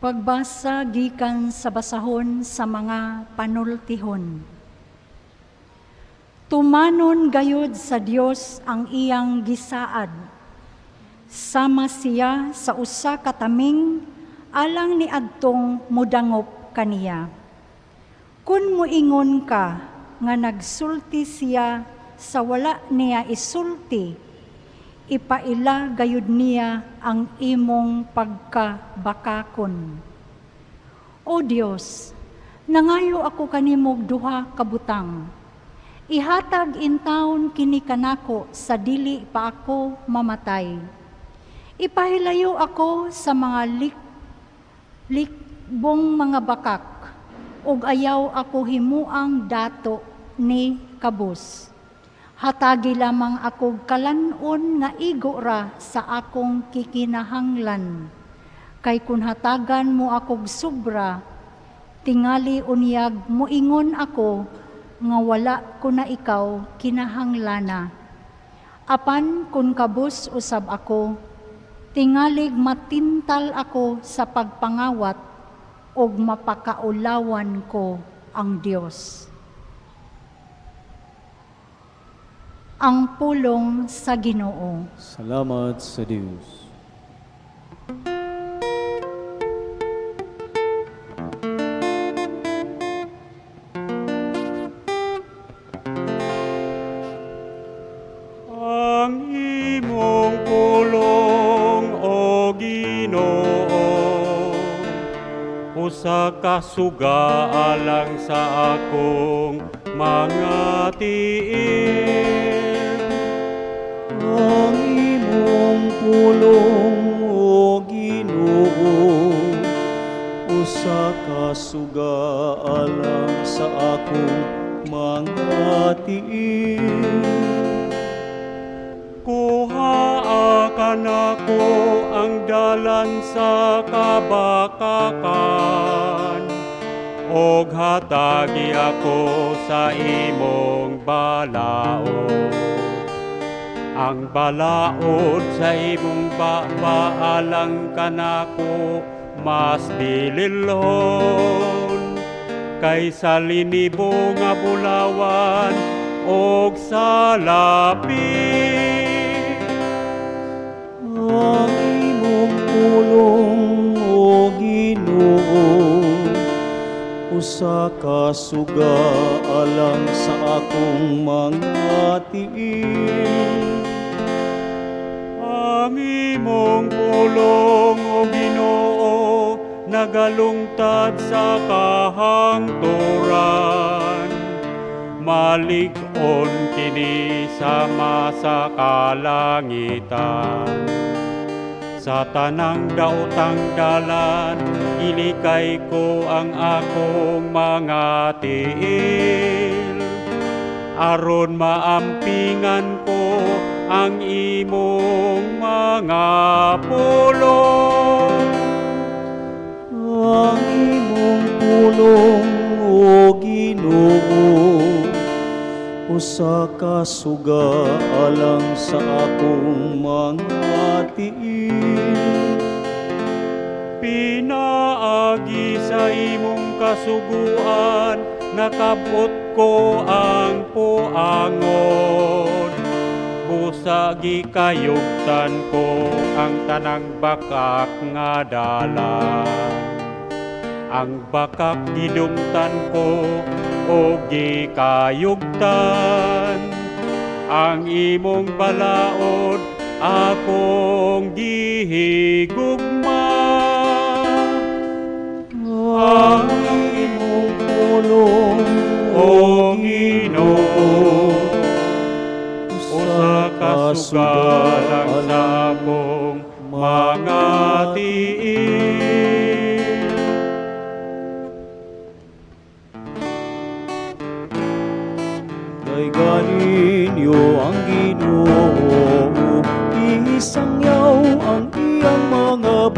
Pagbasa gikan sa basahon sa mga panultihon. Tumanon gayud sa Dios ang iyang gisaad. Sama siya sa usa ka taming alang ni adtong mudangop kaniya. Kun moingon ka nga nagsulti siya sa wala niya isulti, ipaila gayud niya ang imong pagkabakakon. O Dios, nangayo ako kanimog duha ka butang. Ihatag intawon kini kanako sa dili pa ako mamatay. Ipahilayo ako sa mga likbong mga bakak, ug ayaw ako himuang dato ni kabus. Hatagi lamang ako kalanon nga igo ra sa akong kikinahanglan. Kay kun hatagan mo akog sobra, tingali unyag moingon ako nga wala ko na ikaw kinahanglana. Apan kun kabus usab ako, tingalig matintal ako sa pagpangawat ug mapakaulawan ko ang Dios. Ang pulong sa Ginoo. Salamat sa Diyos. Ang imong pulong, O Ginoo, usa ka suga alang sa akong mga tiil. Ang imong pulong, O Ginoo, usa ka suga alang sa akong mga tiil. Kuhaa ka nako ang dalan sa kabakakan, og hatagi ako sa imong balaod. Ang balaod sa imong baalang kanako mas bililhon kaysa linibo nga bulawan og salapi. Ang imong pulong, O Ginoo, usa ka suga alang sa akong mga tiil. Ang imong pulong, O Ginoo, nagalungtad sa kahangturan. Malig-on kini sama sa kalangitan. Sa tanang daotang dalan, ilikay ko ang akong mga tiil. Aron maampingan ko ang imong mga pulong. Ang imong pulong, O Ginoo, usa ka suga alang sa akong mga tiil. Pinaagi sa imong kasuguan, nakabot ko ang puangon. Busa gikayugtan ko ang tanang bakak nga dalan. Ang bakak gidungtan ko o gikayugtan. Ang imong balaod akong gihigugma. Ang imong pulong, O Ginoo, usa ka suga lang sa akong mga tiil. Kay ganinyo ang Ginoo, isangyaw ang iyang mga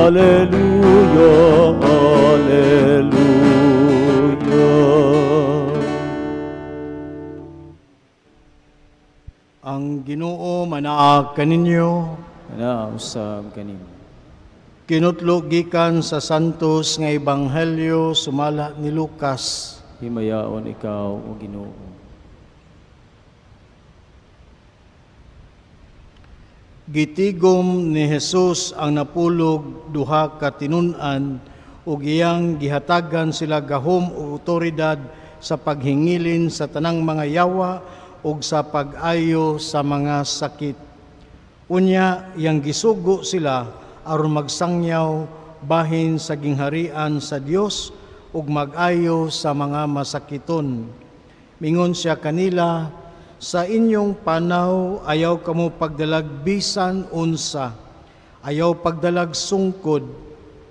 Alleluia, Alleluia. Ang Ginoo manaag kaninyo, Nausab kanin. kinutlo gikan sa santos nga ebanghelyo sumala ni Lucas. Himayaon ikaw, O Ginoo. Gitigom ni Jesus ang napulog duha ka tinun-an ug iyang gihatagan sila gahom o otoridad sa paghingilin sa tanang mga yawa ug sa pag-ayo sa mga sakit. Unya, iyang gisugo sila aron magsangyaw bahin sa gingharian sa Dios ug mag-ayo sa mga masakiton. Mingon siya kanila, sa inyong panaw ayaw kamo pagdalag bisan unsa, ayaw pagdalag sungkod,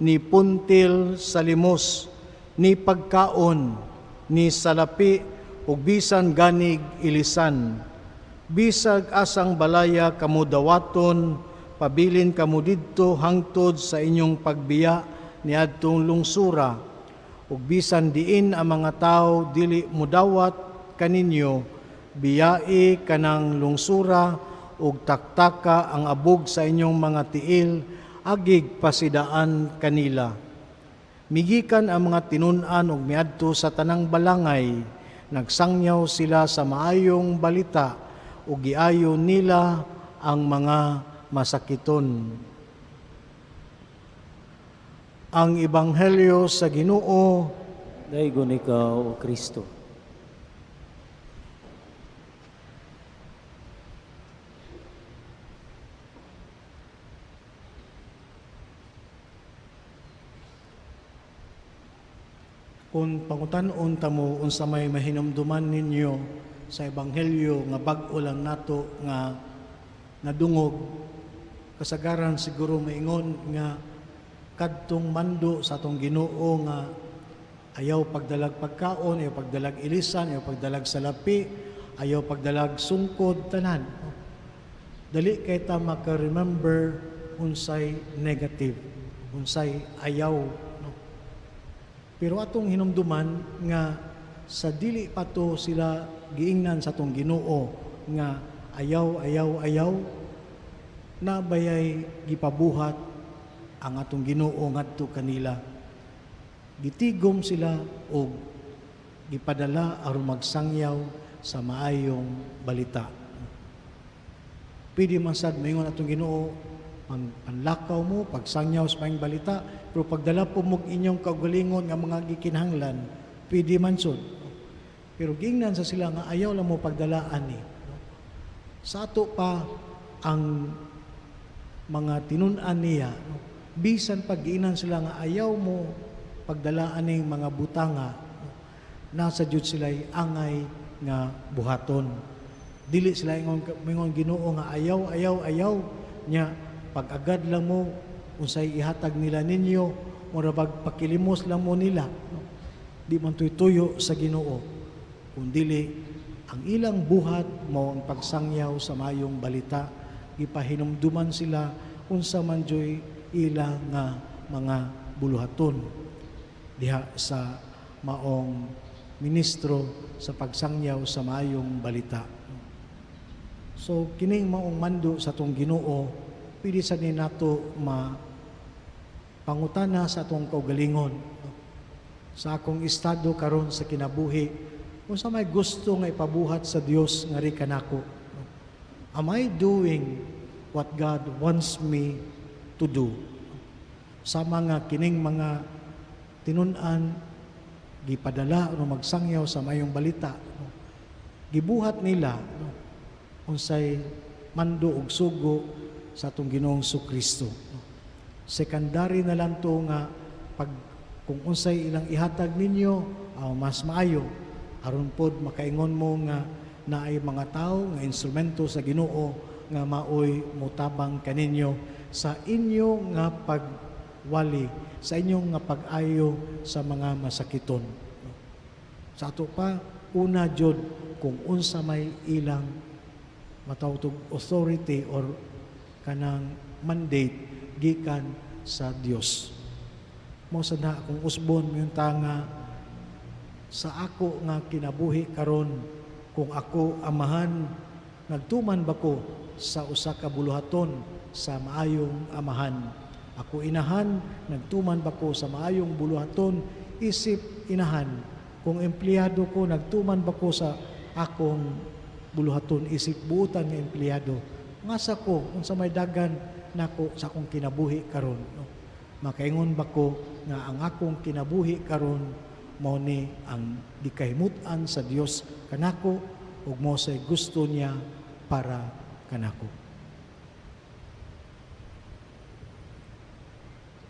ni puntil sa limos, ni pagkaon, ni salapi, ug bisan ganig ilisan. Bisag asang balaya kamo dawaton, pabilin kamo didto hangtod sa inyong pagbiya niadtong lungsura. Ug bisan diin ang mga tao dili mudawat kaninyo, biyai kanang lungsura ug taktaka ang abog sa inyong mga tiil, agig pasidaan kanila. Migikan ang mga tinun-an ug miadto sa tanang balangay, nagsangyaw sila sa maayong balita ug giayo nila ang mga masakiton. Ang ebanghelyo sa Ginoo. Daigon ikaw, O Kristo. Kung pangutan-on tamo unsa may mahinumduman ninyo sa ebanghelyo nga bag-o lang nato nga nadungog, kasagaran siguro maingon nga kadtong mando sa atong Ginoo nga ayaw pagdalag pagkaon, ayaw pagdalag ilisan, ayaw pagdalag salapi, ayaw pagdalag sungkod tanan. Dali kay ta maka-remember unsay negative, unsay ayaw. Pero atong hinumduman nga sa dili pa to sila giingnan sa atong Ginoo nga ayaw na bayay gipabuhat ang atong Ginoo ngadto kanila. Gitigom sila og gipadala aron magsangyaw sa maayong balita. Pwede man sad mayngon atong Ginoo panlakaw mo, pagsangyaw sa maayong balita, pero pagdala po mo inyong kaugalingon nga mga gikinahanglan, pwede man sud. Pero giingnan sa sila nga ayaw lang mo pagdalaan ni. Sa ato pa ang mga tinun-an niya, bisan pag giingnan sila nga ayaw mo pagdalaan ning mga butanga, nasa Diyos sila'y angay nga buhaton. Dili sila ingon Ginoo nga ayaw nya pag-agad lang mo unsay ihatag nila ninyo, murabag pakilimos lang mo nila. Di man tuyo sa Ginoo, kundili ang ilang buhat mao ang pagsangyaw sa mayong balita, gipahinumduman sila unsa man joy ilang nga mga buluhaton diha sa maong ministro sa pagsangyaw sa mayong balita. So kining maong mando sa atong Ginoo, pwede sa ni nato pangutana sa atong kaugalingon sa akong estado karon sa kinabuhi, kung sa may gusto nga ipabuhat sa Dios nga ri kanako. Am I doing what God wants me to do? Sa mga kining mga tinun-an gipadala o magsangyaw sa mayong balita, gibuhat nila unsay mando ug sugo sa atong Ginoong Kristo. Secondary na lang to nga kung unsay ilang ihatag ninyo, mas maayo aron pod makaingon mo nga naay mga tao nga instrumento sa Ginoo nga maoy mutabang kaninyo sa inyo nga pagwali, sa inyong nga pag-ayo sa mga masakiton. Sa ato pa una jud kung unsa may ilang matawtog authority or kanang mandate gikan sa Dios. Mo sa na akong usbon yung tanga sa ako nga kinabuhi karon, kung ako amahan, nagtuman ba ko sa usa ka buluhaton sa maayong amahan? Ako inahan, nagtuman ba ko sa maayong buluhaton, isip inahan? Kung empleyado ko, nagtuman ba ko sa akong buluhaton, isip buutan nga empleyado? Ngasa ko, kung sa may dagan nako sa akong kinabuhi karon, no? Makaingon ba ko nga ang akong kinabuhi karon mao ni ang gikahimutan sa Dios kanako ug mo say gusto niya para kanako.